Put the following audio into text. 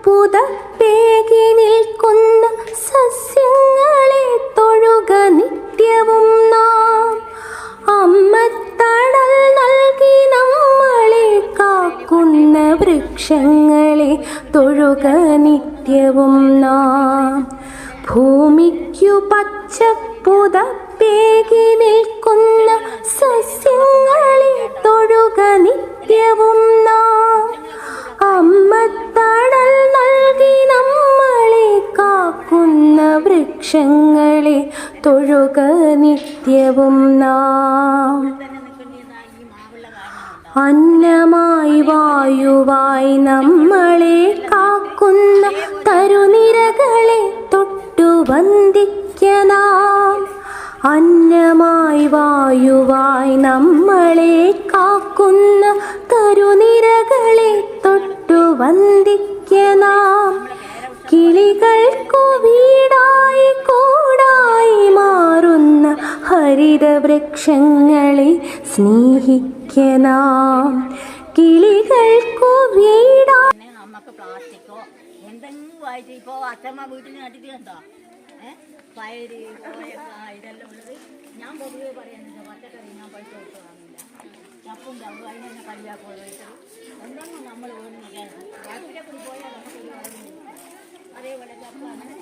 പുതപ്പേകി നിൽക്കുന്ന സസ്യങ്ങളെ തൊഴുക നിത്യവും നാം. അമ്മത്തണൽ നൽകി നമ്മളെ കാക്കുന്ന വൃക്ഷങ്ങളെ തൊഴുക നിത്യവും നാം. ഭൂമിക്കു പച്ചപ്പുതപ്പേകി നിൽക്കുന്ന സസ്യങ്ങളെ തൊഴുക നിത്യവും നാം. അമ്മത്തണൽ നൽകി നമ്മളെ കാക്കുന്ന വൃക്ഷങ്ങളെ തൊഴുക നിത്യവും നാം. അന്നമായി വായുവായി നമ്മളെ കാക്കുന്ന തരുനിരകളെ തൊട്ടു വന്ദിക്കണം. അന്നമായി വായുവായി നമ്മളെ കാക്കുന്ന തരുനിരകളെ തൊട്ടു വന്ദിക്കണം. കിളികൾക്കു വീടായി കൂടായി മാറുന്ന ഹരിതവൃക്ഷങ്ങളെ സ്നേഹിക്കണം. കിളികൾക്കു വീടായി നമുക്ക് പ്ലാസ്റ്റിക്കോ എന്തെങ്കിലും ആയിട്ട് ഇപ്പോൾ അച്ഛമ്മ വീട്ടിൽ നട്ടിട്ട് കണ്ടോ പയര് ഇതെല്ലാം ഉള്ളത്. ഞാൻ പൊതുവേ പറയുന്നത് പച്ചക്കറി ഞാൻ പൈസ കൊടുത്ത് വാങ്ങില്ല. ചപ്പും ചപ്പും അതിന് തന്നെ കളിയാക്കുള്ള എന്തെങ്കിലും നമ്മൾ വീടിനൊക്കെ രാത്രിയെ കൂടി പോയാൽ നമുക്ക് അതേപോലെ ചപ്പ് അങ്ങനെ